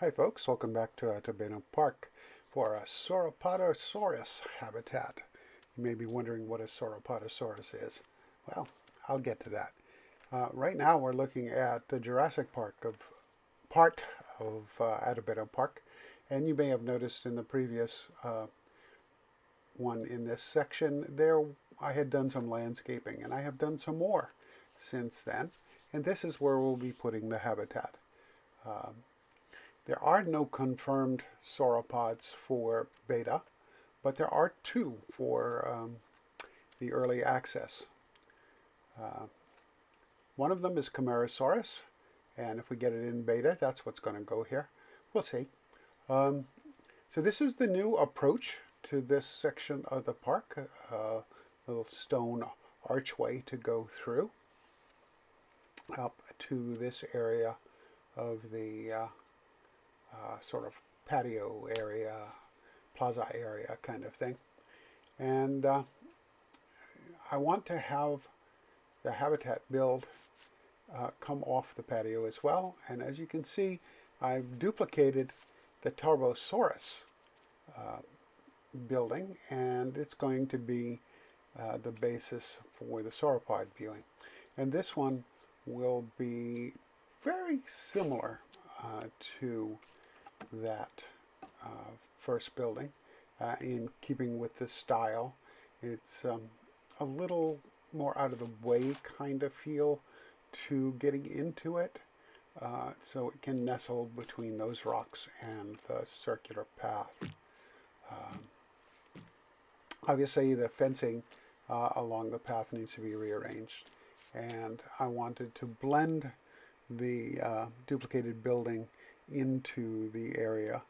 Hi folks, welcome back to Atebeno Park for a Sauropodosaurus habitat. You may be wondering what a Sauropodosaurus is. Well, I'll get to that. Right now we're looking at the Jurassic Park part of Atebeno Park, and you may have noticed in the previous one in this section there I had done some landscaping, and I have done some more since then, and this is where we'll be putting the habitat. There are no confirmed sauropods for beta, but there are two for the early access. One of them is Camarasaurus, and if we get it in beta, that's what's going to go here. We'll see. So this is the new approach to this section of the park, a little stone archway to go through up to this area of the sort of patio area, plaza area kind of thing. And I want to have the habitat build come off the patio as well. And as you can see, I've duplicated the Tarbosaurus building, and it's going to be the basis for the sauropod viewing. And this one will be very similar to that first building, in keeping with the style. It's a little more out of the way kind of feel to getting into it, so it can nestle between those rocks and the circular path. Obviously the fencing along the path needs to be rearranged, and I wanted to blend the duplicated building into the area.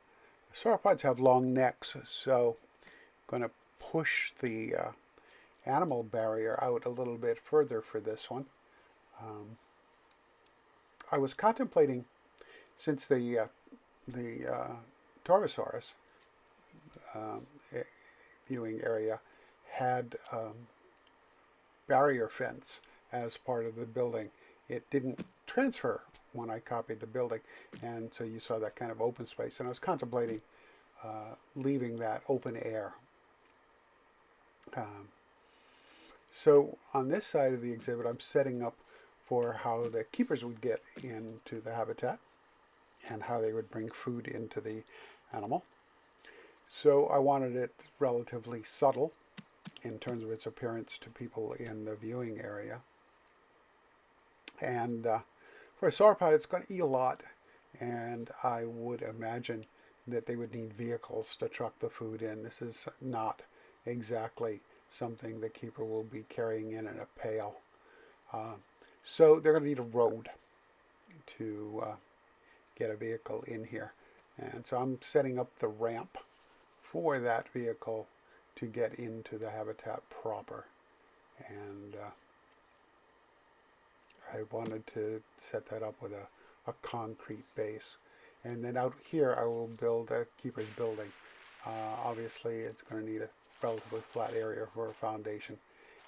Sauropods have long necks, so I'm going to push the animal barrier out a little bit further for this one. I was contemplating, since the Torosaurus viewing area had barrier fence as part of the building. It didn't transfer when I copied the building, and so you saw that kind of open space, and I was contemplating leaving that open air. So on this side of the exhibit, I'm setting up for how the keepers would get into the habitat and how they would bring food into the animal. So I wanted it relatively subtle in terms of its appearance to people in the viewing area. And for a sauropod, it's going to eat a lot, and I would imagine that they would need vehicles to truck the food in. This is not exactly something the keeper will be carrying in a pail. So they're going to need a road to get a vehicle in here. And so I'm setting up the ramp for that vehicle to get into the habitat proper. And I wanted to set that up with a concrete base. And then out here I will build a keeper's building. Obviously it's going to need a relatively flat area for a foundation,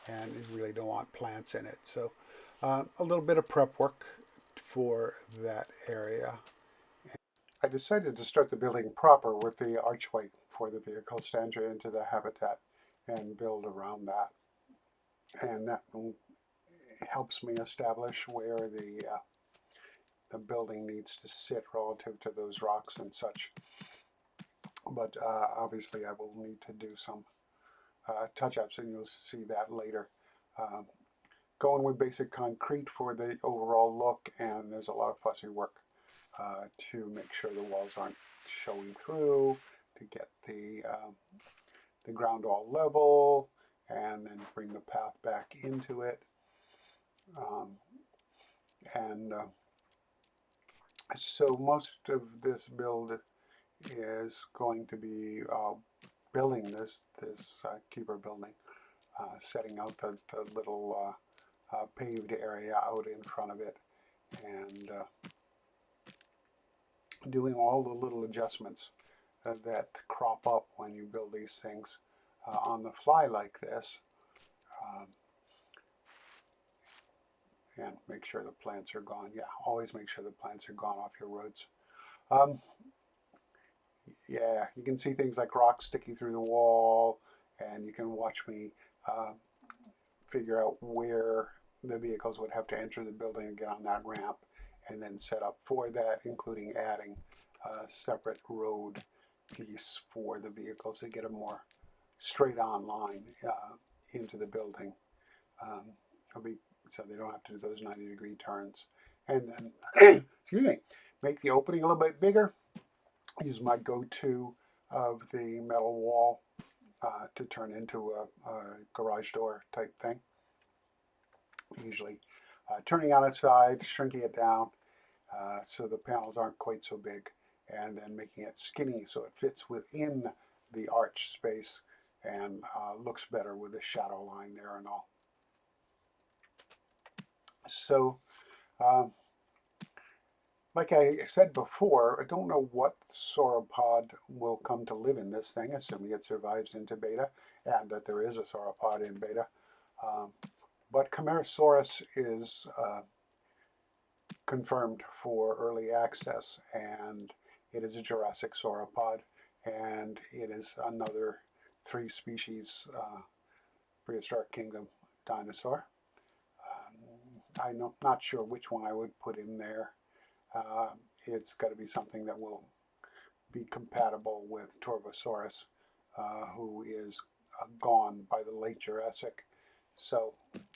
and you really don't want plants in it. So a little bit of prep work for that area. I decided to start the building proper with the archway for the vehicles to enter into the habitat and build around that. And that helps me establish where the building needs to sit relative to those rocks and such. But obviously I will need to do some touch-ups, and you'll see that later. Going with basic concrete for the overall look, and there's a lot of fussy work to make sure the walls aren't showing through, to get the ground all level, and then bring the path back into it. So most of this build is going to be building this keeper building, setting out the little paved area out in front of it, and doing all the little adjustments that crop up when you build these things on the fly like this. And make sure the plants are gone. Yeah, always make sure the plants are gone off your roads. yeah, you can see things like rocks sticking through the wall, and you can watch me figure out where the vehicles would have to enter the building and get on that ramp, and then set up for that, including adding a separate road piece for the vehicles to get a more straight on line into the building. Um, so they don't have to do those 90-degree turns. And then, excuse me, make the opening a little bit bigger. Use my go-to of the metal wall to turn into a garage door type thing. Usually turning on its side, shrinking it down so the panels aren't quite so big, and then making it skinny so it fits within the arch space and looks better with the shadow line there and all. So, like I said before, I don't know what sauropod will come to live in this thing, assuming it survives into beta, and that there is a sauropod in beta. But Camarasaurus is confirmed for early access, and it is a Jurassic sauropod, and it is another 3 species Prehistoric Kingdom dinosaur. I'm not sure which one I would put in there. It's got to be something that will be compatible with Torvosaurus, who is gone by the late Jurassic. So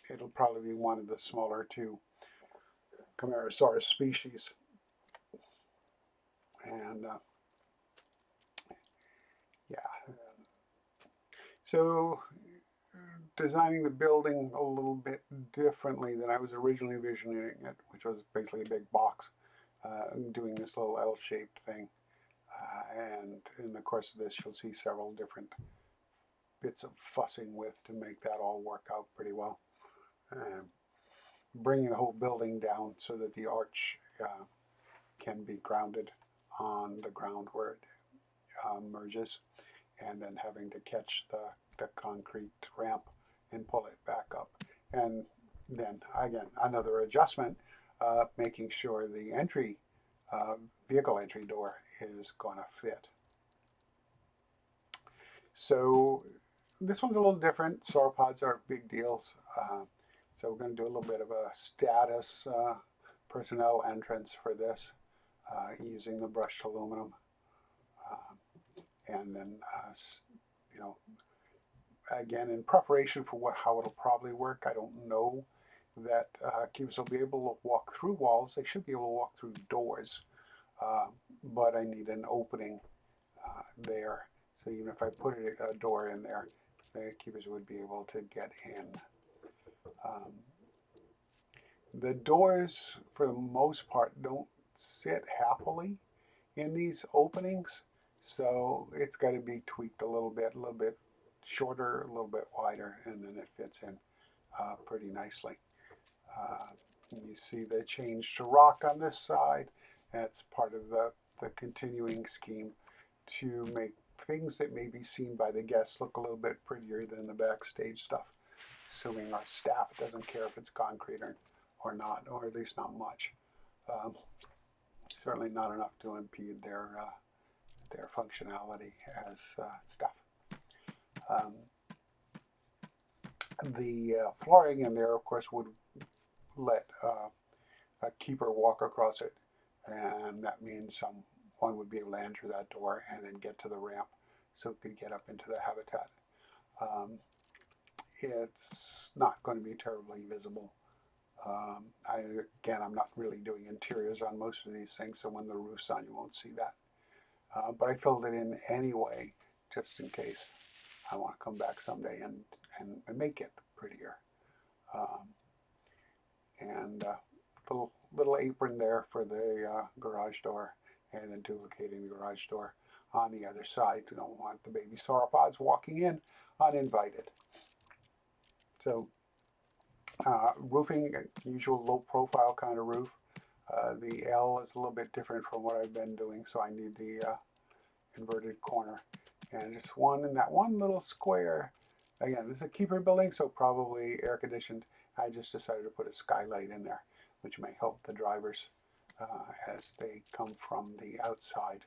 it'll probably be one of the smaller 2 Camarasaurus species. And yeah, so designing the building a little bit differently than I was originally envisioning it, which was basically a big box, doing this little L-shaped thing. And in the course of this, you'll see several different bits of fussing with to make that all work out pretty well. Bringing the whole building down so that the arch can be grounded on the ground where it merges, and then having to catch the concrete ramp and pull it back up. And then again, another adjustment, making sure the entry vehicle entry door is going to fit. So this one's a little different. Sauropods are big deals. So we're going to do a little bit of a status personnel entrance for this using the brushed aluminum. And then, you know, again, in preparation for how it'll probably work, I don't know that cubes will be able to walk through walls. They should be able to walk through doors, but I need an opening there. So even if I put a door in there, the cubers would be able to get in. The doors, for the most part, don't sit happily in these openings, so it's got to be tweaked a little bit shorter, a little bit wider, and then it fits in pretty nicely. You see the change to rock on this side. That's part of the continuing scheme to make things that may be seen by the guests look a little bit prettier than the backstage stuff, assuming our staff doesn't care if it's concrete or not, or at least not much. Certainly not enough to impede their functionality as stuff. The flooring in there, of course, would let a keeper walk across it, and that means someone would be able to enter that door and then get to the ramp so it could get up into the habitat. It's not going to be terribly visible. I'm not really doing interiors on most of these things, so when the roof's on, you won't see that. But I filled it in anyway, just in case I want to come back someday and make it prettier. And little apron there for the garage door, and then duplicating the garage door on the other side. You don't want the baby sauropods walking in uninvited. So roofing, usual low profile kind of roof. The L is a little bit different from what I've been doing, so I need the inverted corner. And just one in that one little square. Again, this is a keeper building, so probably air conditioned. I just decided to put a skylight in there, which may help the drivers as they come from the outside.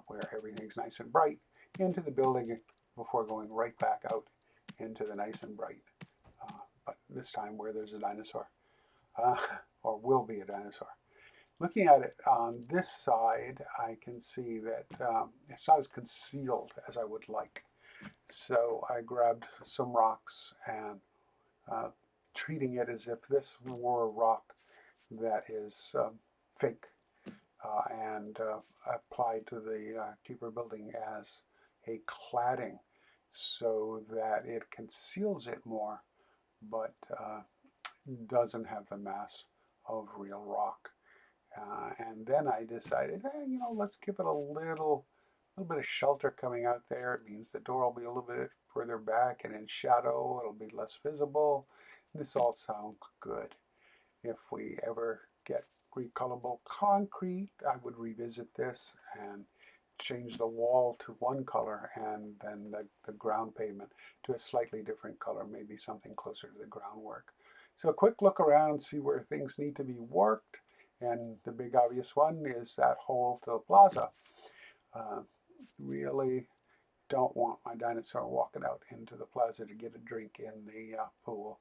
where everything's nice and bright into the building before going right back out into the nice and bright. But this time where there's a dinosaur, or will be a dinosaur. Looking at it on this side, I can see that it's not as concealed as I would like. So I grabbed some rocks and treating it as if this were a rock that is fake and applied to the keeper building as a cladding so that it conceals it more but doesn't have the mass of real rock. And then I decided, let's give it a little bit of shelter coming out there. It means the door will be a little bit further back and in shadow. It'll be less visible. This all sounds good. If we ever get recolorable concrete, I would revisit this and change the wall to one color and then the ground pavement to a slightly different color, maybe something closer to the groundwork. So a quick look around, see where things need to be worked. And the big obvious one is that hole to the plaza. Really don't want my dinosaur walking out into the plaza to get a drink in the pool.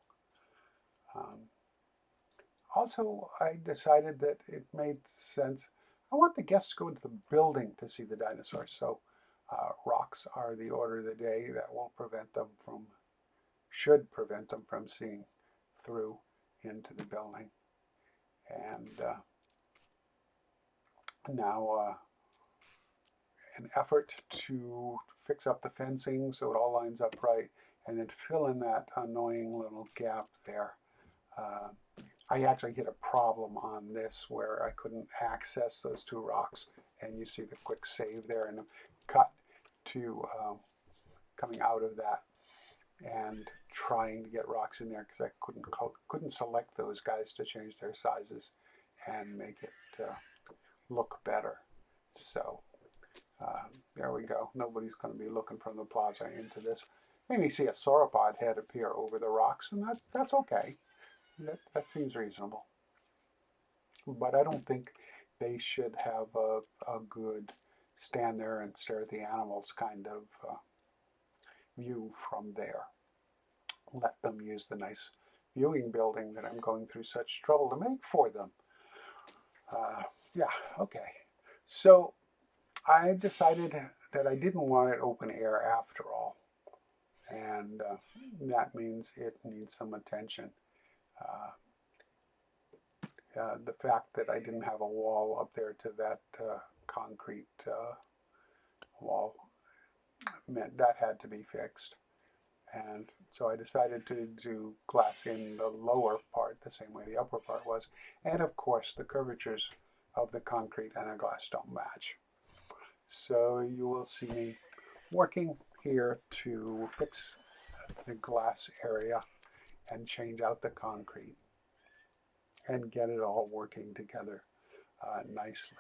Also, I decided that it made sense. I want the guests to go into the building to see the dinosaur. So rocks are the order of the day that will should prevent them from seeing through into the building. And now an effort to fix up the fencing so it all lines up right and then fill in that annoying little gap there. I actually hit a problem on this where I couldn't access those two rocks, and you see the quick save there and cut to coming out of that and trying to get rocks in there because I couldn't select those guys to change their sizes and make it look better. So there we go. Nobody's going to be looking from the plaza into this. Maybe see a sauropod head appear over the rocks, and that's okay. That seems reasonable. But I don't think they should have a good stand there and stare at the animals kind of view from there. Let them use the nice viewing building that I'm going through such trouble to make for them. Yeah, okay. So I decided that I didn't want it open air after all. And that means it needs some attention. The fact that I didn't have a wall up there to that concrete wall meant that had to be fixed. And so I decided to do glass in the lower part the same way the upper part was. And of course the curvatures of the concrete and the glass don't match. So you will see me working here to fix the glass area and change out the concrete and get it all working together nicely.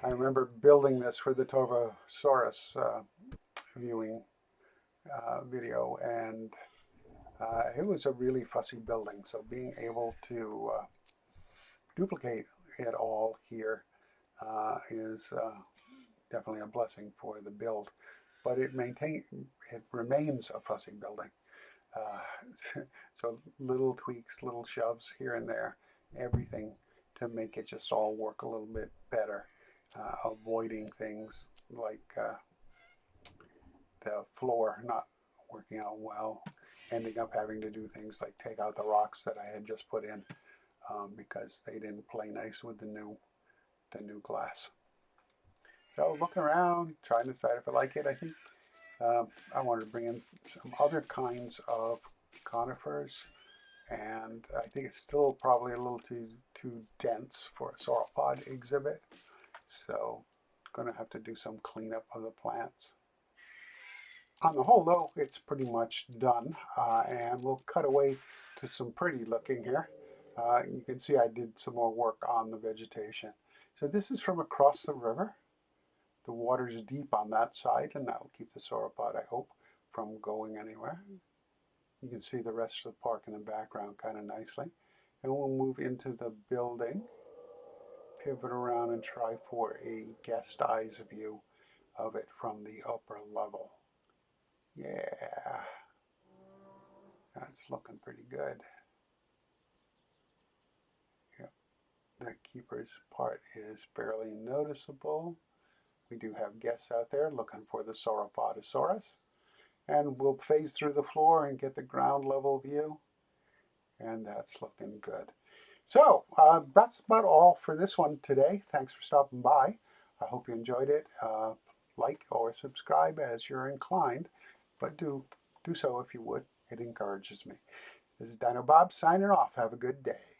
I remember building this for the Sauropodosaurus viewing video, and it was a really fussy building. So being able to duplicate it all here is definitely a blessing for the build. But it remains a fussy building. So little tweaks, little shoves here and there, everything to make it just all work a little bit better. Avoiding things like the floor not working out well, ending up having to do things like take out the rocks that I had just put in because they didn't play nice with the new glass. So looking around, trying to decide if I like it. I think I wanted to bring in some other kinds of conifers, and I think it's still probably a little too dense for a sauropod exhibit. So going to have to do some cleanup of the plants. On the whole though, it's pretty much done, and we'll cut away to some pretty looking here. You can see I did some more work on the vegetation. So this is from across the river. The water's deep on that side, and that will keep the sauropod, I hope, from going anywhere. You can see the rest of the park in the background kind of nicely. And we'll move into the building. pivot around and try for a guest eyes view of it from the upper level. Yeah, that's looking pretty good. Yep. The keeper's part is barely noticeable. We do have guests out there looking for the Sauropodosaurus. And we'll phase through the floor and get the ground level view. And that's looking good. So that's about all for this one today. Thanks for stopping by. I hope you enjoyed it. Like or subscribe as you're inclined, but do so if you would. It encourages me. This is Dino Bob signing off. Have a good day.